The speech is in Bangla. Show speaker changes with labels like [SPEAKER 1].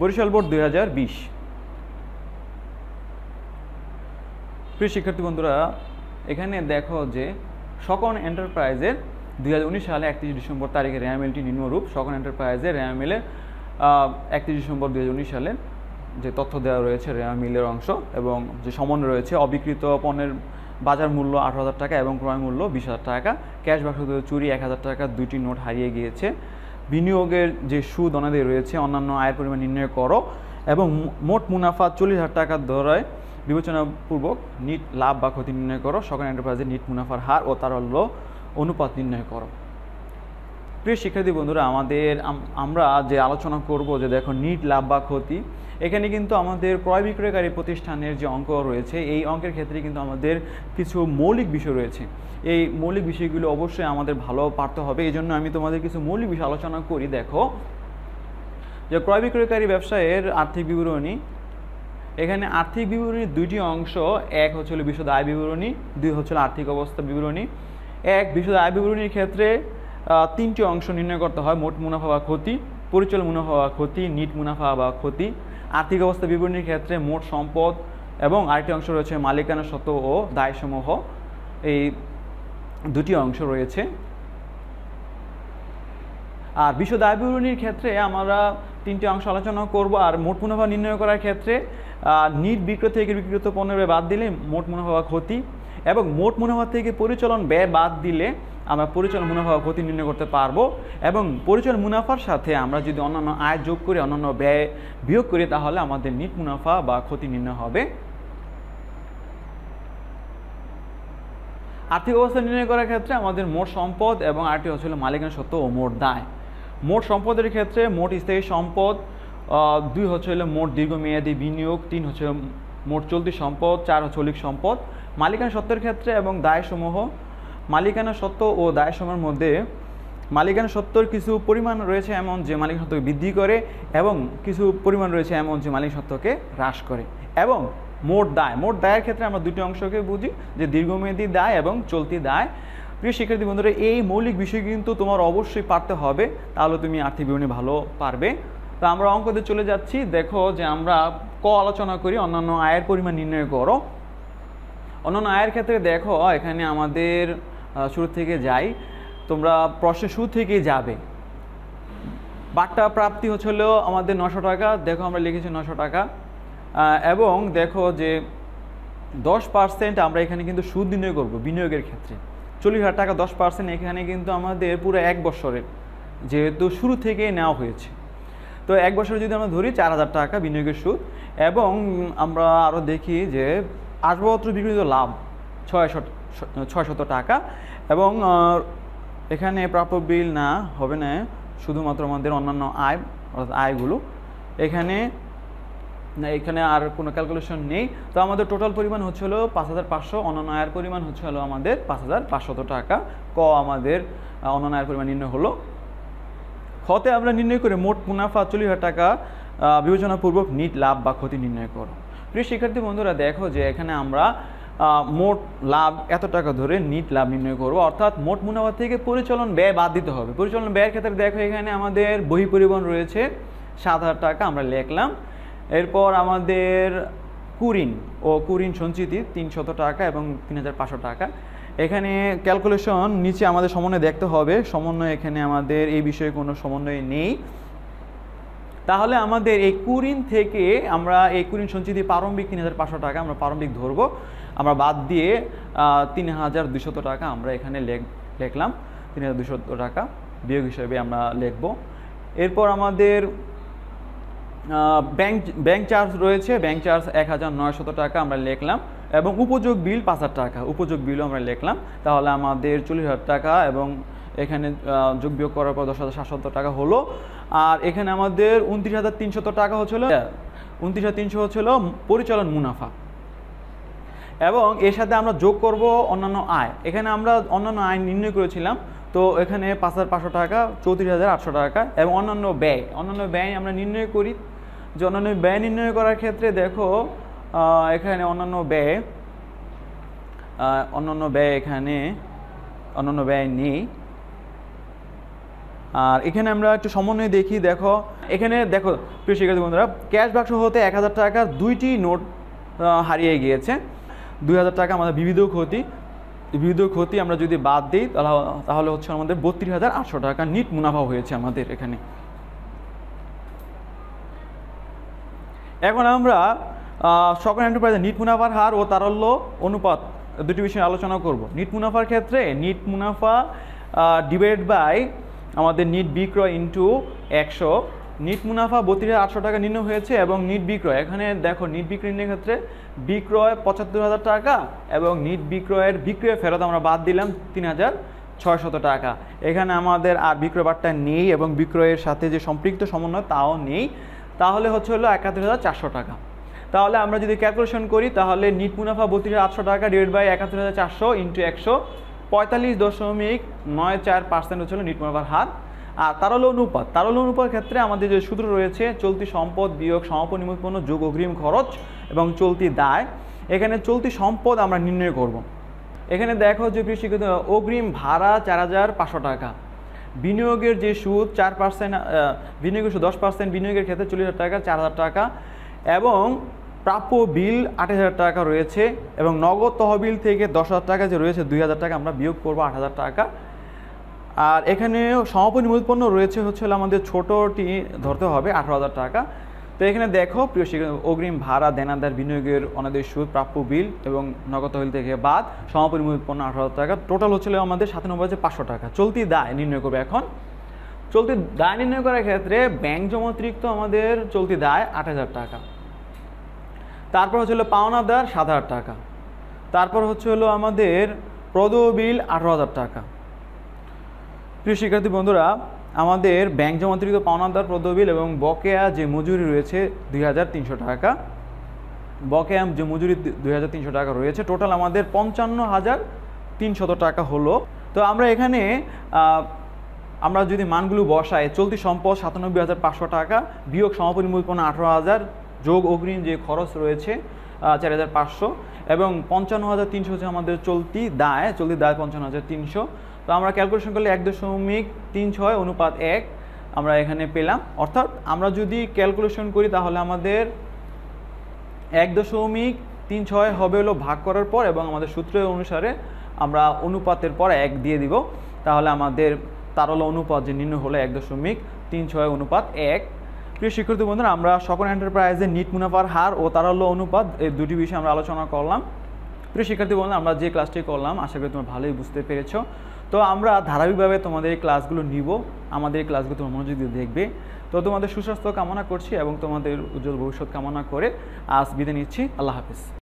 [SPEAKER 1] বরিশাল বোর্ড 2020। প্রিয় শিক্ষার্থী বন্ধুরা, এখানে দেখো যে সকন এন্টারপ্রাইজের 2019 সালে 31 ডিসেম্বর তারিখে রেয়ামিলটি নিম্নরূপ। সকন এন্টারপ্রাইজের রেয়ামিলের 31 ডিসেম্বর 2019 সালে যে তথ্য দেওয়া রয়েছে রেয়ামিলের অংশ এবং যে সমন্বয় রয়েছে, অবিকৃত পণ্যের বাজার মূল্য 18,000 টাকা এবং ক্রয় মূল্য 20,000 টাকা। ক্যাশ বাক্স চুরি 1,000 টাকা, 2টি নোট হারিয়ে গিয়েছে। বিনিয়োগের যে সুদ অনাদি রয়েছে, অন্যান্য আয়ের পরিমাণ নির্ণয় করো এবং মোট মুনাফা 40,000 টাকা ধরায় বিবেচনাপূর্বক নিট লাভ বা ক্ষতি নির্ণয় করো। সকল এন্টারপ্রাইজের নিট মুনাফার হার ও তারল্য অনুপাত নির্ণয় করো। প্রিয় শিক্ষার্থী বন্ধুরা, আমরা যে আলোচনা করব যে দেখো নিট লাভ বা ক্ষতি, এখানে কিন্তু আমাদের ক্রয় বিক্রয়কারী প্রতিষ্ঠানের যে অঙ্ক রয়েছে, এই অঙ্কের ক্ষেত্রে কিন্তু আমাদের কিছু মৌলিক বিষয় রয়েছে। এই মৌলিক বিষয়গুলো অবশ্যই আমাদের ভালো পারতে হবে। এই জন্য আমি তোমাদের কিছু মৌলিক বিষয় আলোচনা করি। দেখো যে ক্রয় বিক্রয়কারী ব্যবসায়ের আর্থিক বিবরণী, এখানে আর্থিক বিবরণীর 2টি অংশ। এক হচ্ছিল বিশদ আয় বিবরণী, 2 হচ্ছিল আর্থিক অবস্থা বিবরণী। বিশদ আয় বিবরণীর ক্ষেত্রে 3টি অংশ নির্ণয় করতে হয়: মোট মুনাফা বা ক্ষতি, পরিচালন মুনাফা বা ক্ষতি, নিট মুনাফা বা ক্ষতি। আর্থিক অবস্থা বিবরণীর ক্ষেত্রে মোট সম্পদ এবং আরেকটি অংশ রয়েছে মালিকানা সত্ত্ব ও দায়সমূহ। এই 2টি অংশ রয়েছে। আর বিশদ আয় বিবরণীর ক্ষেত্রে আমরা 3টি অংশ আলোচনা করব। আর মোট মুনাফা নির্ণয় করার ক্ষেত্রে নিট বিক্রয় থেকে বিক্রিত পণ্যের ব্যয় বাদ দিলে মোট মুনাফা বা ক্ষতি, এবং মোট মুনাফা থেকে পরিচালন ব্যয় বাদ দিলে আমরা পরিচালন মুনাফা বা ক্ষতি নির্ণয় করতে পারবো। এবং পরিচালন মুনাফার সাথে আমরা যদি অন্যান্য আয় যোগ করি, অন্যান্য ব্যয় বিয়োগ করি, তাহলে আমাদের নিট মুনাফা বা ক্ষতি নির্ণয় হবে। আর্থিক অবস্থা নির্ণয় করার ক্ষেত্রে আমাদের মোট সম্পদ এবং আরেকটি হচ্ছিল মালিকানা সত্ত্ব ও মোট দায়। মোট সম্পদের ক্ষেত্রে মোট স্থায়ী সম্পদ, 2 হচ্ছিল মোট দীর্ঘমেয়াদী বিনিয়োগ, 3 হচ্ছে মোট চলতি সম্পদ, 4 হচ্ছে চলিক সম্পদ। মালিকানা সত্ত্বের ক্ষেত্রে এবং দায়সমূহ, মালিকানা সত্ত্ব ও দায়সমূহের মধ্যে মালিকানা সত্ত্বর কিছু পরিমাণ রয়েছে এমন যে মালিকানা সত্ত্বকে বৃদ্ধি করে এবং কিছু পরিমাণ রয়েছে এমন যে মালিকানা সত্ত্বকে হ্রাস করে। এবং মোট দায়ের ক্ষেত্রে আমরা 2টি অংশকে বুঝি, যে দীর্ঘমেয়াদী দায় এবং চলতি দায়। প্রিয় শিক্ষার্থী বন্ধুরা, এই মৌলিক বিষয় কিন্তু তোমার অবশ্যই পারতে হবে, তাহলে তুমি আর্থিক বিবরণী ভালো পারবে। তো আমরা অঙ্কতে চলে যাচ্ছি। দেখো যে আমরা আলোচনা করি অন্যান্য আয়ের পরিমাণ নির্ণয় করো। অন্যান্য আয়ের ক্ষেত্রে দেখো এখানে আমাদের শুরু থেকে যাই, তোমরা প্রশ্নের শুরু থেকেই যাবে। বাট্টা প্রাপ্তি হচ্ছিল আমাদের 900 টাকা। দেখো আমরা লিখেছি 900 টাকা। এবং দেখো যে 10% আমরা এখানে কিন্তু সুদ নির্ণয় করব বিনিয়োগের ক্ষেত্রে। 40,000 টাকা 10%, এখানে কিন্তু আমাদের পুরো 1 বছরের, যেহেতু শুরু থেকে নেওয়া হয়েছে। তো 1 বছরে যদি আমরা ধরি 4,000 টাকা বিনিয়োগের সুদ। এবং আমরা আরও দেখি যে আসবাবপত্র বিক্রিত লাভ 600 টাকা। এবং এখানে প্রাপ্য বিল না হবে না, শুধুমাত্র আমাদের অন্যান্য আয় অর্থাৎ আয়গুলো এখানে আর কোনো ক্যালকুলেশন নেই। তো আমাদের টোটাল পরিমাণ হচ্ছিল 5,500, অন্যান্য আয়ের পরিমাণ হচ্ছিল আমাদের 5,500 টাকা। আমাদের অন্যান্য আয়ের পরিমাণ নির্ণয় হলো। খতে আমরা নির্ণয় করে মোট মুনাফা 40,000 টাকা বিবেচনাপূর্বক নিট লাভ বা ক্ষতি নির্ণয় করো। প্রিয় শিক্ষার্থী বন্ধুরা, দেখো যে এখানে আমরা মোট লাভ এত টাকা ধরে নিট লাভ নির্ণয় করব, অর্থাৎ মোট মুনাফা থেকে পরিচালন ব্যয় বাদ দিতে হবে। পরিচালন ব্যয়ের ক্ষেত্রে দেখো এখানে আমাদের বহি পরিবহন রয়েছে 7,000 টাকা, আমরা লিখলাম। এরপর আমাদের কুরিন সঞ্চিতি 300 টাকা এবং 3,500 টাকা। এখানে ক্যালকুলেশন নিচে আমাদের সমন্বয় দেখতে হবে। সমন্বয় এখানে আমাদের এই বিষয়ে কোনো সমন্বয় নেই। তাহলে আমাদের এই কুরিন থেকে আমরা এই কুরিন সঞ্চিতি প্রারম্ভিক 3,500 টাকা আমরা প্রারম্ভিক ধরবো, আমরা বাদ দিয়ে 3,200 টাকা আমরা এখানে লিখলাম। 3,200 টাকা বিয়োগ হিসেবে আমরা লিখব। এরপর আমাদের ব্যাংক চার্জ রয়েছে, ব্যাংক চার্জ 1,900 টাকা আমরা লিখলাম। এবং উপযোগ বিল 5,000 টাকা, উপযোগ বিলও আমরা লিখলাম। তাহলে আমাদের 40,000 টাকা এবং এখানে যোগ বিয়োগ করার পর 10,700 টাকা হলো। আর এখানে আমাদের 29,300 টাকা হচ্ছিল, 29,300 হচ্ছিল পরিচালন মুনাফা। এবং এর সাথে আমরা যোগ করব অন্যান্য আয়। এখানে আমরা অন্যান্য আয় নির্ণয় করেছিলাম, তো এখানে 5,500 টাকা, 34,800 টাকা। এবং অন্যান্য ব্যয় আমরা নির্ণয় করি। যে অন্যান্য ব্যয় নির্ণয় করার ক্ষেত্রে দেখো এখানে অন্যান্য ব্যয় এখানে অন্যান্য ব্যয় নেই। আর এখানে আমরা একটু সমন্বয় দেখি। দেখো এখানে দেখো প্রিয় শিক্ষার্থী বন্ধুরা, ক্যাশ বাক্স হতে 1000 টাকার 2টি নোট হারিয়ে গিয়েছে। 2000 টাকা আমাদের বিবিধ ক্ষতি আমরা যদি বাদ দিই তাহলে হচ্ছে আমাদের 32,800 টাকা নিট মুনাফা হয়েছে আমাদের এখানে। এখন আমরা সকল এন্টারপ্রাইজের নিট মুনাফার হার ও তারল্য অনুপাত দুটি বিষয়ে আলোচনা করব। নিট মুনাফার ক্ষেত্রে নিট মুনাফা ডিভাইড বাই আমাদের নিট বিক্রয় ইন্টু 100। নিট মুনাফা 32,800 টাকা নির্ণয় হয়েছে এবং নিট বিক্রয়, এখানে দেখো নিট বিক্রয়ের ক্ষেত্রে বিক্রয় 75,000 টাকা এবং নিট বিক্রয় ফেরত আমরা বাদ দিলাম 3,600 টাকা। এখানে আমাদের আর বিক্রয় বারটা নেই এবং বিক্রয়ের সাথে যে সম্পৃক্ত সমন্বয় তাও নেই, তাহলে হচ্ছে হলো 71,400 টাকা। তাহলে আমরা যদি ক্যালকুলেশন করি তাহলে নিট মুনাফা 32,800 টাকা ডিভাইড বাই 71,400 ইন্টু 100, 45.94% হচ্ছে নিট মুনাফার হার। আর তারল্য অনুপাত ক্ষেত্রে আমাদের যে সূত্র রয়েছে চলতি সম্পদ বিয়োগ সমাপনী উৎপন্ন যোগ অগ্রিম খরচ এবং চলতি দায়। এখানে চলতি সম্পদ আমরা নির্ণয় করব। এখানে দেখো যে প্রিয় শিক্ষার্থী, অগ্রিম ভাড়া 4,500 টাকা, বিনিয়োগের যে সুদ 4%, বিনিয়োগের সুদ 10%, বিনিয়োগের ক্ষেত্রে 40,000 টাকা 4,000 টাকা এবং প্রাপ্য বিল 28,000 টাকা রয়েছে এবং নগদ তহবিল থেকে 10,000 টাকা যে রয়েছে 2,000 টাকা আমরা বিয়োগ করবো 8,000 টাকা। আর এখানে সমাপনী উৎপন্ন রয়েছে হচ্ছে আমাদের ছোটটি ধরতে হবে 18,000 টাকা। তো এখানে দেখো প্রিয় শিক্ষার্থী, অগ্রিম ভাড়া, দেনাদার, বিনিয়োগের অনাদায়ী সুদ, প্রাপ্য বিল এবং নগদ তহবিল থেকে বাদ সমাপনী উৎপন্ন 18,000 টাকা, টোটাল হচ্ছিল আমাদের 97,500 টাকা। চলতি দায় নির্ণয় করবে। এখন চলতি দায় নির্ণয় করার ক্ষেত্রে ব্যাংক জমা অতিরিক্ত আমাদের চলতি দায় 8,000 টাকা, তারপর হচ্ছে হলো পাওনাদার 7,000 টাকা, তারপর হচ্ছে হলো আমাদের প্রদেয় বিল 18,000 টাকা। প্রিয় শিক্ষার্থী বন্ধুরা, আমাদের ব্যাংক জমা অতিরিক্ত পাওনাদার, প্রদেয় বিল এবং বকেয়া যে মজুরি রয়েছে 2,300 টাকা, বকেয়া যে মজুরি 2,300 টাকা রয়েছে, টোটাল আমাদের 55,300 টাকা হলো। তো আমরা এখানে আমরা যদি মানগুলো বসাই, চলতি সম্পদ 97,500 টাকা বিয়োগ সমাপনী উৎপন্ন 18,000 যোগ অগ্রিম যে খরচ রয়েছে 4,500 এবং 55,300 হচ্ছে আমাদের চলতি দায় 55,300। তো আমরা ক্যালকুলেশন করলে 1.36 অনুপাত 1 আমরা এখানে পেলাম। অর্থাৎ আমরা যদি ক্যালকুলেশন করি তাহলে আমাদের 1.36 হবে হলো ভাগ করার পর এবং আমাদের সূত্র অনুসারে আমরা অনুপাতের পর 1 দিয়ে দিব, তাহলে আমাদের তারল্য অনুপাত যে নির্ণয় হলো 1.36 অনুপাত 1। প্রিয় শিক্ষার্থী বন্ধুরা, আমরা সকল এন্টারপ্রাইজের নিট মুনাফার হার ও তারল্য অনুপাত এই দুটি বিষয়ে আমরা আলোচনা করলাম। প্রিয় শিক্ষার্থী বন্ধুরা, আমরা যে ক্লাসটি করলাম আশা করি তোমরা ভালোই বুঝতে পেরেছো। তো আমরা ধারাবাহিকভাবে তোমাদের এই ক্লাসগুলো নিব, আমাদের এই ক্লাসগুলো তোমরা মনোযোগ দিয়ে দেখবে। তো তোমাদের সুস্বাস্থ্য কামনা করছি এবং তোমাদের উজ্জ্বল ভবিষ্যৎ কামনা করে আজ বিদায় নিচ্ছি। আল্লাহ হাফিজ।